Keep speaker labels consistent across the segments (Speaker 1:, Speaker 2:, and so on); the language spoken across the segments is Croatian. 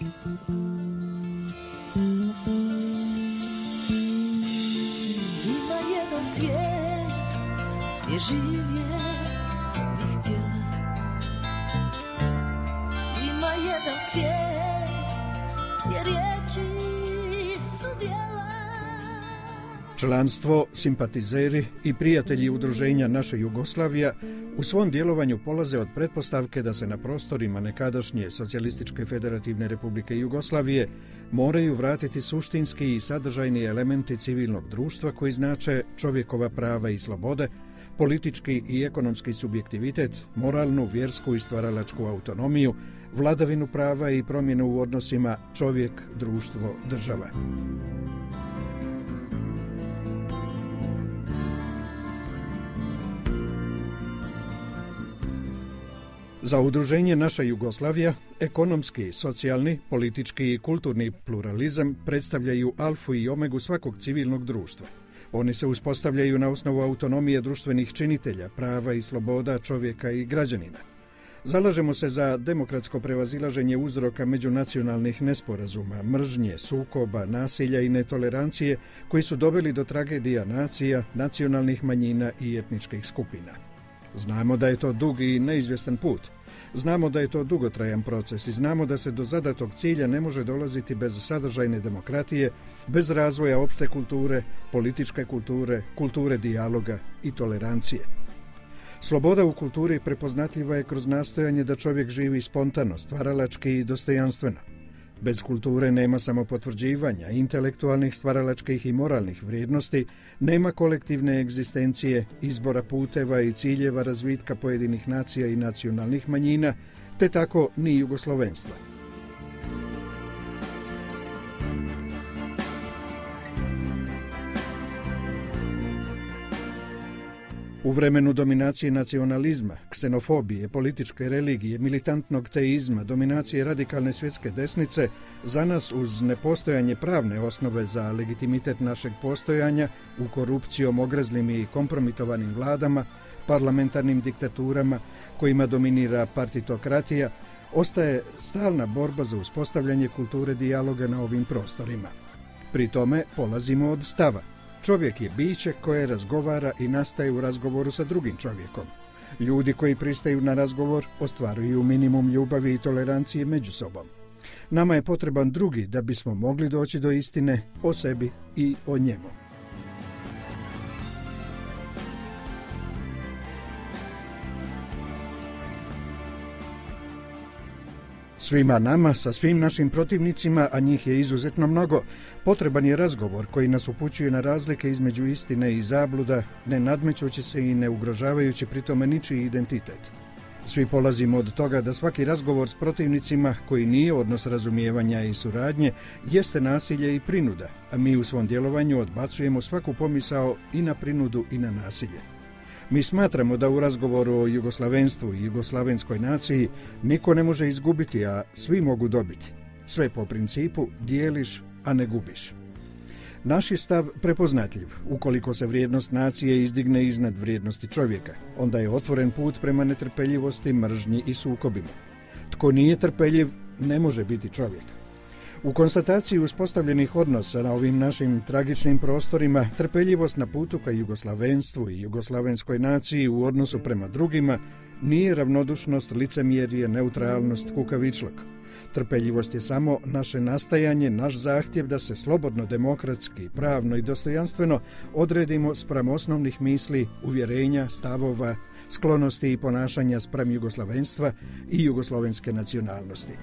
Speaker 1: Ima jedan svijet gdje živjet bih htjela. Ima jedan svijet gdje riječi su djela.
Speaker 2: Članstvo, simpatizeri i prijatelji udruženja Naša Jugoslavija u svom djelovanju polaze od pretpostavke da se na prostorima nekadašnje Socijalističke federativne republike Jugoslavije moraju vratiti suštinski i sadržajni elementi civilnog društva koji znače čovjekova prava i slobode, politički i ekonomski subjektivitet, moralnu, vjersku i stvaralačku autonomiju, vladavinu prava i promjenu u odnosima čovjek, društvo, država. Za udruženje Naša Jugoslavija ekonomski, socijalni, politički i kulturni pluralizam predstavljaju alfu i omegu svakog civilnog društva. Oni se uspostavljaju na osnovu autonomije društvenih činitelja, prava i sloboda čovjeka i građanina. Zalažemo se za demokratsko prevazilaženje uzroka međunacionalnih nesporazuma, mržnje, sukoba, nasilja i netolerancije koji su doveli do tragedija nacija, nacionalnih manjina i etničkih skupina. Znamo da je to dug i neizvjestan put. Znamo da je to dugotrajan proces i znamo da se do zadatog cilja ne može dolaziti bez sadržajne demokratije, bez razvoja opšte kulture, političke kulture, kulture dijaloga i tolerancije. Sloboda u kulturi prepoznatljiva je kroz nastojanje da čovjek živi spontano, stvaralački i dostojanstveno. Bez kulture nema samopotvrđivanja, intelektualnih, stvaralačkih i moralnih vrijednosti, nema kolektivne egzistencije, izbora puteva i ciljeva razvitka pojedinih nacija i nacionalnih manjina, te tako ni jugoslovenstva. U vremenu dominacije nacionalizma, ksenofobije, političke religije, militantnog teizma, dominacije radikalne svjetske desnice, za nas uz nepostojanje pravne osnove za legitimitet našeg postojanja u korupcijom, ogrezlim i kompromitovanim vladama, parlamentarnim diktaturama kojima dominira partitokratija, ostaje stalna borba za uspostavljanje kulture dijaloga na ovim prostorima. Pri tome polazimo od stava. Čovjek je biće koje razgovara i nastaje u razgovoru sa drugim čovjekom. Ljudi koji pristaju na razgovor ostvaruju minimum ljubavi i tolerancije među sobom. Nama je potreban drugi da bismo mogli doći do istine o sebi i o njemu. Svima nama, sa svim našim protivnicima, a njih je izuzetno mnogo, potreban je razgovor koji nas upućuje na razlike između istine i zabluda, ne nadmećući se i ne ugrožavajući pritome ničiji identitet. Svi polazimo od toga da svaki razgovor s protivnicima, koji nije odnos razumijevanja i suradnje, jeste nasilje i prinuda, a mi u svom djelovanju odbacujemo svaku pomisao i na prinudu i na nasilje. Mi smatramo da u razgovoru o jugoslavenstvu i jugoslavenskoj naciji niko ne može izgubiti, a svi mogu dobiti. Sve po principu dijeliš, a ne gubiš. Naš je stav prepoznatljiv. Ukoliko se vrijednost nacije izdigne iznad vrijednosti čovjeka, onda je otvoren put prema netrpeljivosti, mržnji i sukobima. Tko nije trpeljiv, ne može biti čovjek. U konstataciji uspostavljenih odnosa na ovim našim tragičnim prostorima, trpeljivost na putu ka jugoslavenstvu i jugoslavenskoj naciji u odnosu prema drugima nije ravnodušnost, licemjerje, neutralnost, kukavičluk. Trpeljivost je samo naše nastajanje, naš zahtjev da se slobodno, demokratski, pravno i dostojanstveno odredimo spram osnovnih misli, uvjerenja, stavova, sklonosti i ponašanja spram jugoslavenstva i jugoslovenske nacionalnosti.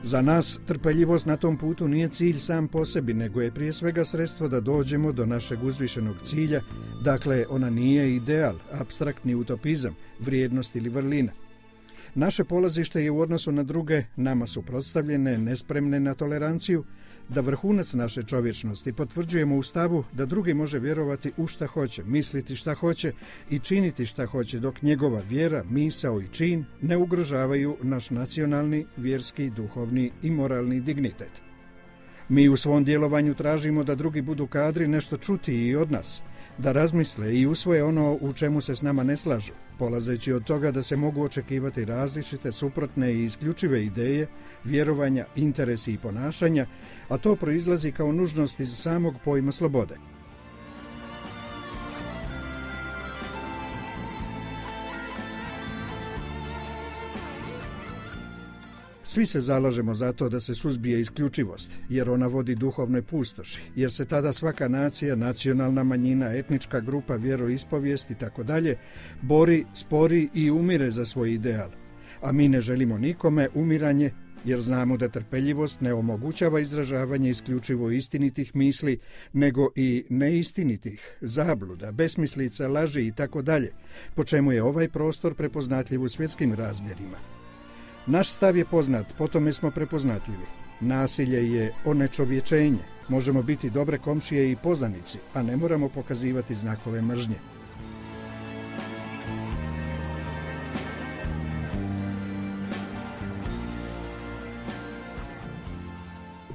Speaker 2: Za nas trpeljivost na tom putu nije cilj sam po sebi, nego je prije svega sredstvo da dođemo do našeg uzvišenog cilja, dakle ona nije ideal, apstraktni utopizam, vrijednost ili vrlina. Naše polazište je u odnosu na druge, nama suprotstavljene, nespremne na toleranciju, da vrhunac naše čovječnosti potvrđujemo u stavu da drugi može vjerovati u šta hoće, misliti šta hoće i činiti šta hoće, dok njegova vjera, misao i čin ne ugrožavaju naš nacionalni, vjerski, duhovni i moralni dignitet. Mi u svom djelovanju tražimo da drugi budu kadri nešto čuti i od nas, da razmisle i usvoje ono u čemu se s nama ne slažu, polazeći od toga da se mogu očekivati različite, suprotne i isključive ideje, vjerovanja, interesi i ponašanja, a to proizlazi kao nužnost iz samog pojma slobode. Svi se zalažemo za to da se suzbije isključivost, jer ona vodi duhovnoj pustoši, jer se tada svaka nacija, nacionalna manjina, etnička grupa, vjeroispovijest i tako dalje bori, spori i umire za svoj ideal. A mi ne želimo nikome umiranje, jer znamo da trpeljivost ne omogućava izražavanje isključivo istinitih misli, nego i neistinitih, zabluda, besmislica, laži i tako dalje, po čemu je ovaj prostor prepoznatljiv u svjetskim razmjerima. Naš stav je poznat, po tome smo prepoznatljivi. Nasilje je onečovječenje. Možemo biti dobre komšije i poznanici, a ne moramo pokazivati znakove mržnje.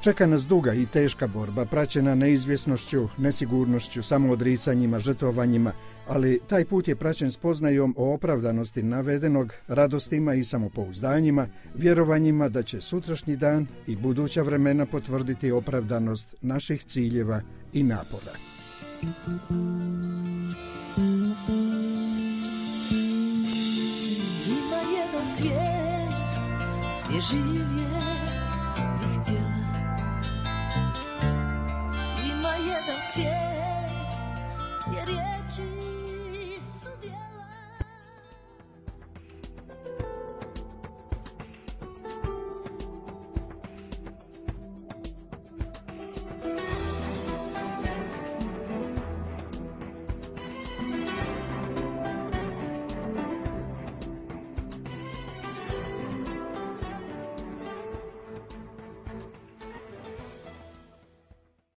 Speaker 2: Čeka nas duga i teška borba, praćena neizvjesnošću, nesigurnošću, samoodricanjima, žrtvovanjima, ali taj put je praćen spoznajom o opravdanosti navedenog, radostima i samopouzdanjima, vjerovanjima da će sutrašnji dan i buduća vremena potvrditi opravdanost naših ciljeva i napora.
Speaker 1: Ima jedan svijet gdje živjet